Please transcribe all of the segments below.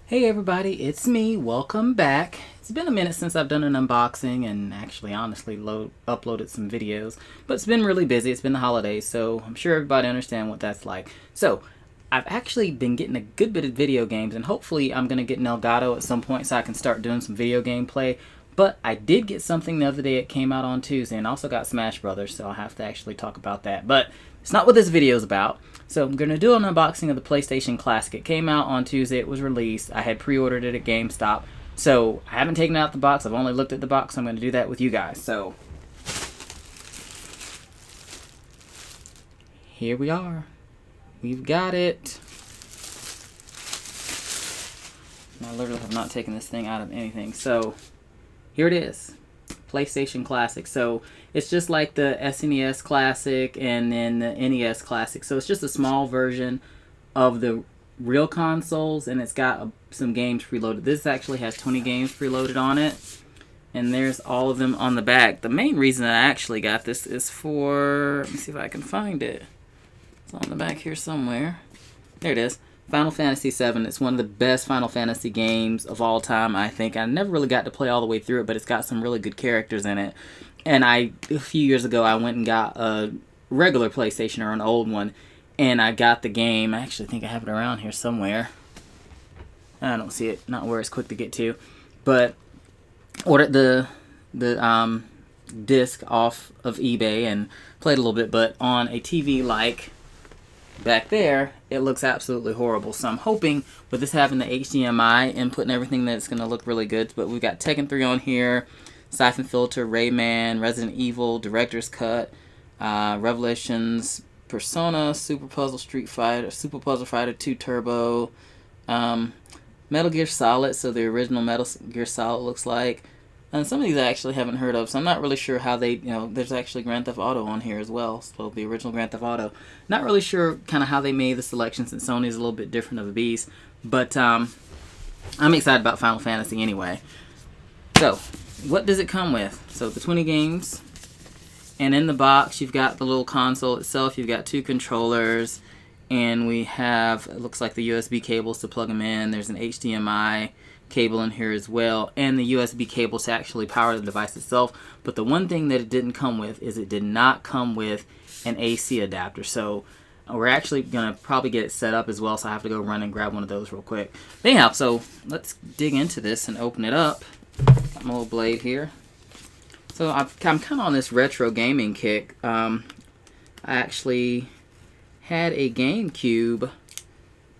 Hey everybody, it's me. Welcome back. It's been a minute since I've done an unboxing and actually honestly uploaded some videos, but it's been really busy. It's been the holidays, so I'm sure everybody understands what that's like. So, I've actually been getting a good bit of video games, and hopefully I'm going to get an Elgato at some point so I can start doing some video game play. But I did get something the other day. It came out on Tuesday, and also got Smash Brothers, so I'll have to actually talk about that. But it's not what this video is about. So I'm going to do an unboxing of the PlayStation Classic. It came out on Tuesday. It was released. I had pre-ordered it at GameStop. So I haven't taken it out the box. I've only looked at the box. So I'm going to do that with you guys. So here we are. We've got it. I literally have not taken this thing out of anything. So here it is. PlayStation Classic. So it's just like the SNES Classic and then the NES Classic. So it's just a small version of the real consoles, and it's got some games preloaded. This actually has 20 games preloaded on it, and there's all of them on the back. The main reason I actually got this is for, let me see if I can find it. It's on the back here somewhere. There it is. Final Fantasy VII. It's one of the best Final Fantasy games of all time, I think. I never really got to play all the way through it, but it's got some really good characters in it. And a few years ago, I went and got a regular PlayStation, or an old one, and I got the game. I actually think I have it around here somewhere. I don't see it, not where it's quick to get to. But ordered the disc off of eBay and played a little bit, but on a TV like back there, it looks absolutely horrible. So I'm hoping with this having the HDMI input and everything that it's going to look really good. But we've got Tekken 3 on here, Siphon Filter, Rayman, Resident Evil, Director's Cut, Revelations, Persona, Super Puzzle Street Fighter, Super Puzzle Fighter 2 Turbo, Metal Gear Solid, so the original Metal Gear Solid looks like. And some of these I actually haven't heard of, so I'm not really sure how they, there's actually Grand Theft Auto on here as well, so the original Grand Theft Auto. Not really sure kind of how they made the selection, since Sony's a little bit different of a beast, but I'm excited about Final Fantasy anyway. So, what does it come with? So, the 20 games, and in the box you've got the little console itself, you've got 2 controllers, and we have, it looks like the USB cables to plug them in, there's an HDMI cable in here as well, and the USB cable to actually power the device itself. But the one thing that it didn't come with is it did not come with an AC adapter. So we're actually gonna probably get it set up as well, so I have to go run and grab one of those real quick. But anyhow, so let's dig into this and open it up. Got my little blade here. So I'm kind of on this retro gaming kick. I actually had a GameCube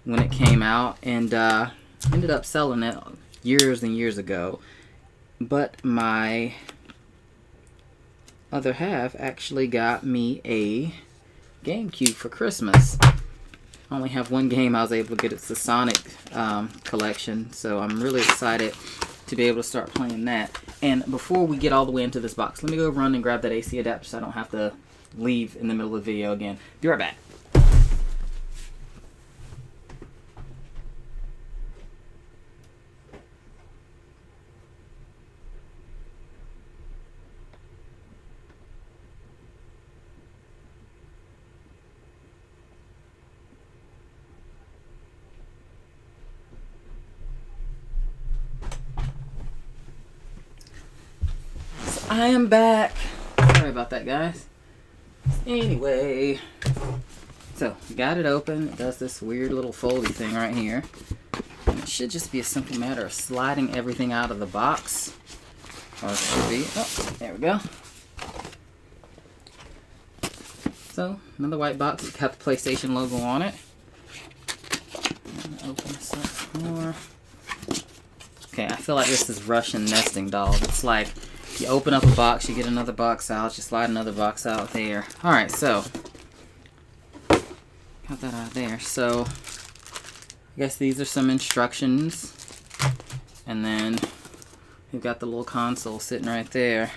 when it came out, and ended up selling it years and years ago. But my other half actually got me a GameCube for Christmas. I only have one game I was able to get. It's the Sonic collection, so I'm really excited to be able to start playing that. And before we get all the way into this box, let me go run and grab that AC adapter so I don't have to leave in the middle of the video again. Be right back. I am back. Sorry about that, guys. Anyway, so got it open. It does this weird little foldy thing right here. And it should just be a simple matter of sliding everything out of the box. Or it should be. Oh, there we go. So, another white box. It's got the PlayStation logo on it. Open this up more. Okay, I feel like this is Russian nesting dolls. It's like you open up a box, you get another box out, you slide another box out there. Alright, so got that out of there. So I guess these are some instructions. And then we've got the little console sitting right there.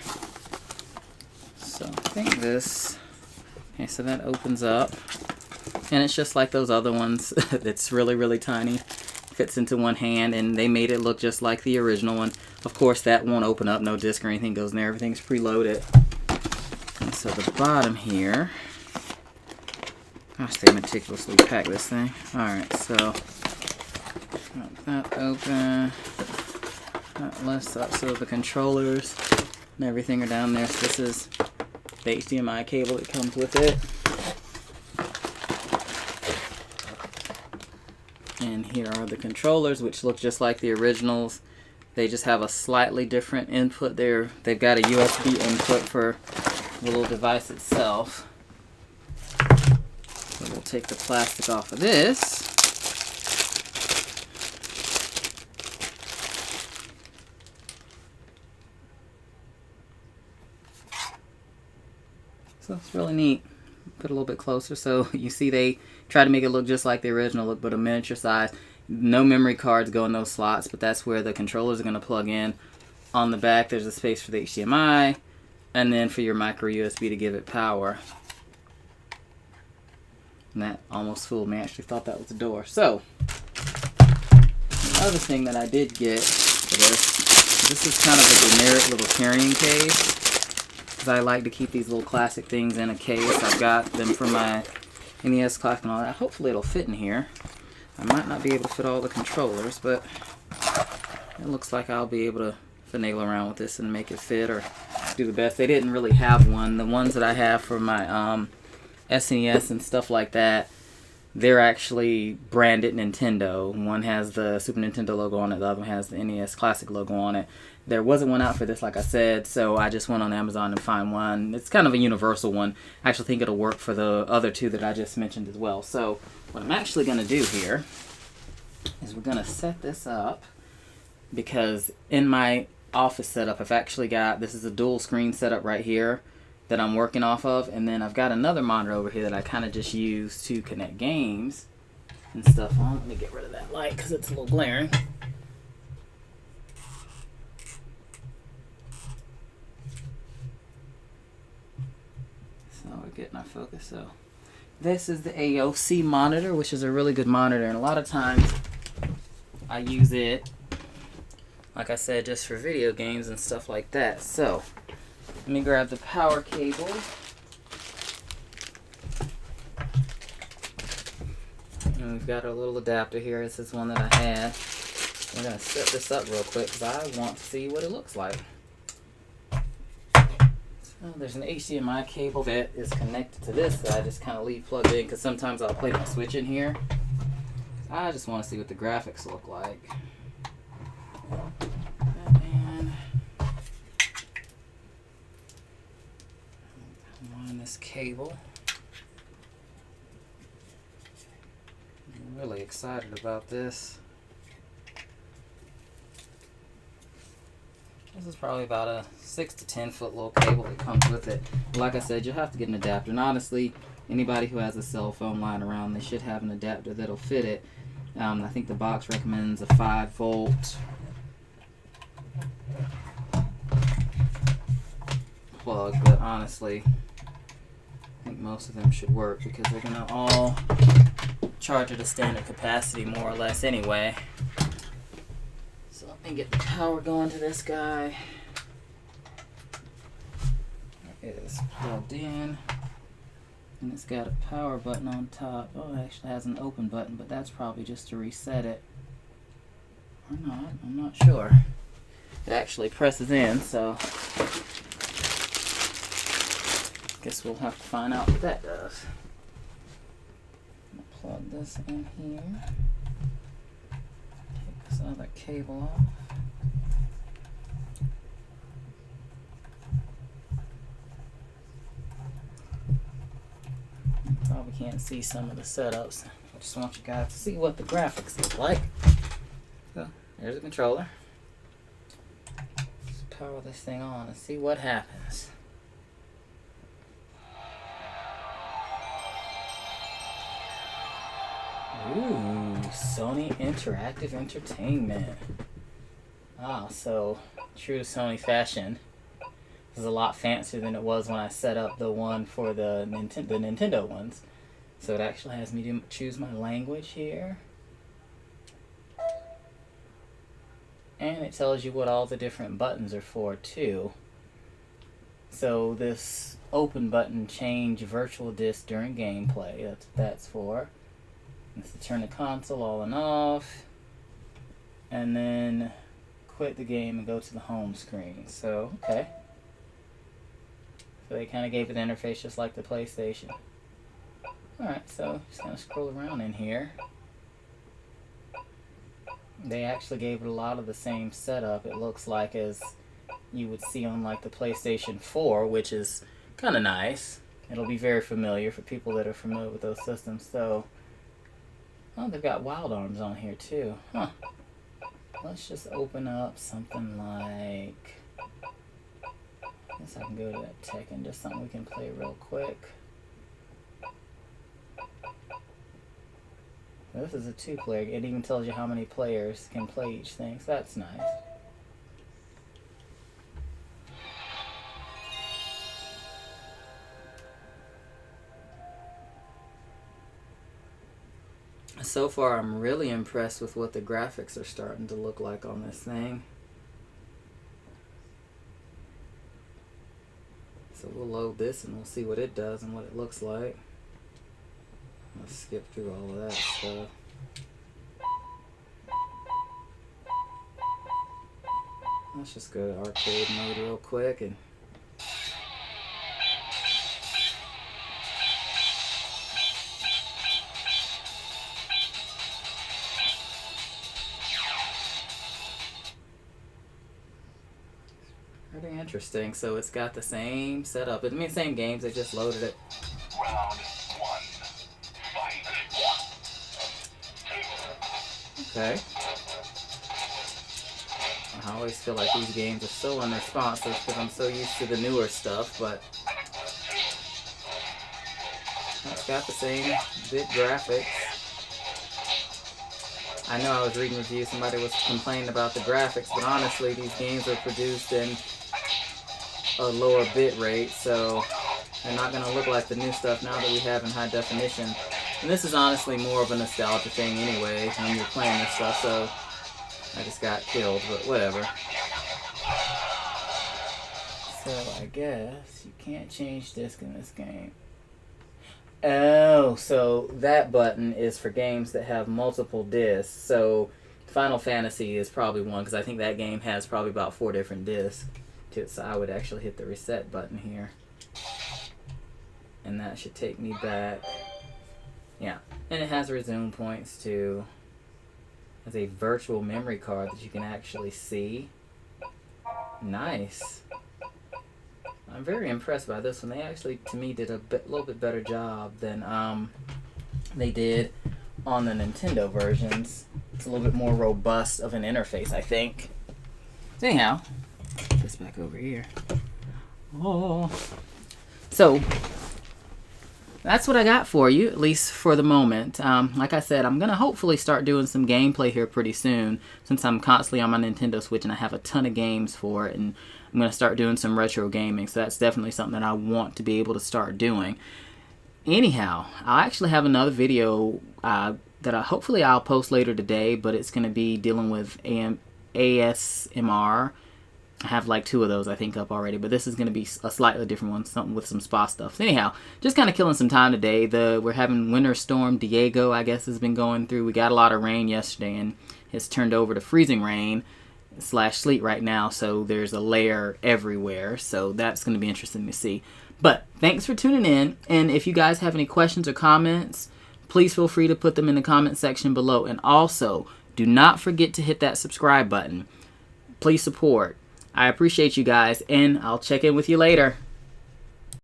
So I think this, okay, so that opens up. And it's just like those other ones. It's really, really tiny. Fits into one hand, and they made it look just like the original one. Of course, that won't open up. No disc or anything goes in there. Everything's preloaded. And so the bottom here. Gosh, they meticulously pack this thing. Alright, so that open. That lifts up so the controllers and everything are down there. So this is the HDMI cable that comes with it. And here are the controllers, which look just like the originals. They just have a slightly different input there. They've got a USB input for the little device itself. So we'll take the plastic off of this. So it's really neat. Put a little bit closer so you see they try to make it look just like the original look, but a miniature size. No memory cards go in those slots, but that's where the controllers are going to plug in. On the back there's a space for the HDMI, and then for your micro USB to give it power. And that almost fooled me. I actually thought that was a door. So, the other thing that I did get for this is kind of a generic little carrying case. Because I like to keep these little classic things in a case. I've got them for my NES Classic and all that. Hopefully it'll fit in here. I might not be able to fit all the controllers, but it looks like I'll be able to finagle around with this and make it fit or do the best. They didn't really have one. The ones that I have for my SNES and stuff like that, they're actually branded Nintendo. One has the Super Nintendo logo on it, the other one has the NES Classic logo on it. There wasn't one out for this, like I said, so I just went on Amazon and found one. It's kind of a universal one. I actually think it'll work for the other two that I just mentioned as well. So what I'm actually going to do here is we're going to set this up, because in my office setup I've actually got, this is a dual screen setup right here that I'm working off of, and then I've got another monitor over here that I kind of just use to connect games and stuff on. Let me get rid of that light because it's a little glaring. So we're getting our focus. So this is the AOC monitor, which is a really good monitor, and a lot of times I use it, like I said, just for video games and stuff like that. So let me grab the power cable. And we've got our little adapter here. This is one that I had. We're going to set this up real quick because I want to see what it looks like. So there's an HDMI cable that is connected to this that I just kind of leave plugged in, because sometimes I'll play my Switch in here. I just want to see what the graphics look like. And on this cable. I'm really excited about this. This is probably about a 6 to 10 foot little cable that comes with it. Like I said, you'll have to get an adapter. And honestly, anybody who has a cell phone lying around, they should have an adapter that'll fit it. I think the box recommends a 5-volt plug, but honestly, I think most of them should work because they're going to all charge at a standard capacity more or less anyway. So let me get the power going to this guy. It is plugged in, and it's got a power button on top. Oh, it actually has an open button, but that's probably just to reset it. Or not, I'm not sure. It actually presses in, so guess we'll have to find out what that does. Plug this in here. Take this other cable off. You probably can't see some of the setups. I just want you guys to see what the graphics look like. So, there's a controller. Let's power this thing on and see what happens. Ooh, Sony Interactive Entertainment. Ah, so true Sony fashion. This is a lot fancier than it was when I set up the one for the Nintendo ones. So it actually has me to choose my language here. And it tells you what all the different buttons are for too. So this open button, change virtual disk during gameplay. That's what that's for. It's to turn the console on and off. and then quit the game and go to the home screen. So, okay. So they kind of gave it an interface just like the PlayStation. Alright, so just going to scroll around in here. They actually gave it a lot of the same setup, it looks like, as you would see on like the PlayStation 4, which is kind of nice. It'll be very familiar for people that are familiar with those systems. So, oh, they've got Wild Arms on here too. Huh. Let's just open up something like... I guess I can go to that Tekken, just something we can play real quick. This is a 2-player. It even tells you how many players can play each thing, so that's nice. So far, I'm really impressed with what the graphics are starting to look like on this thing. So we'll load this and we'll see what it does and what it looks like. Let's skip through all of that stuff. Let's just go to arcade mode real quick and pretty interesting. So it's got the same setup. I mean, same games. They just loaded it. Round 1. Fight. Okay. I always feel like these games are so unresponsive because I'm so used to the newer stuff, but it's got the same good graphics. I know I was reading reviews, somebody was complaining about the graphics, but honestly, these games are produced in a lower bit rate, so they're not going to look like the new stuff now that we have in high definition. And this is honestly more of a nostalgia thing anyway when you're playing this stuff, so I just got killed, but whatever. So I guess you can't change disc in this game. Oh, so that button is for games that have multiple discs. So Final Fantasy is probably one, because I think that game has probably about 4 different discs to it. So I would actually hit the reset button here. And that should take me back. Yeah, and it has resume points too. It has a virtual memory card that you can actually see. Nice. I'm very impressed by this one. They actually, to me, did a little bit better job than they did on the Nintendo versions. It's a little bit more robust of an interface, I think. Anyhow, put this back over here. Oh. So, that's what I got for you, at least for the moment. Like I said, I'm going to hopefully start doing some gameplay here pretty soon, since I'm constantly on my Nintendo Switch and I have a ton of games for it, and I'm going to start doing some retro gaming, so that's definitely something that I want to be able to start doing. Anyhow, I actually have another video that hopefully I'll post later today, but it's going to be dealing with ASMR. I have like 2 of those I think up already, but this is going to be a slightly different one, something with some spa stuff. So anyhow, just kind of killing some time today. We're having Winter Storm Diego, I guess, has been going through. We got a lot of rain yesterday, and it's turned over to freezing rain / sleet right now, so there's a layer everywhere, so that's going to be interesting to see. But thanks for tuning in, and if you guys have any questions or comments, please feel free to put them in the comment section below. And also, do not forget to hit that subscribe button. Please support. I appreciate you guys, and I'll check in with you later.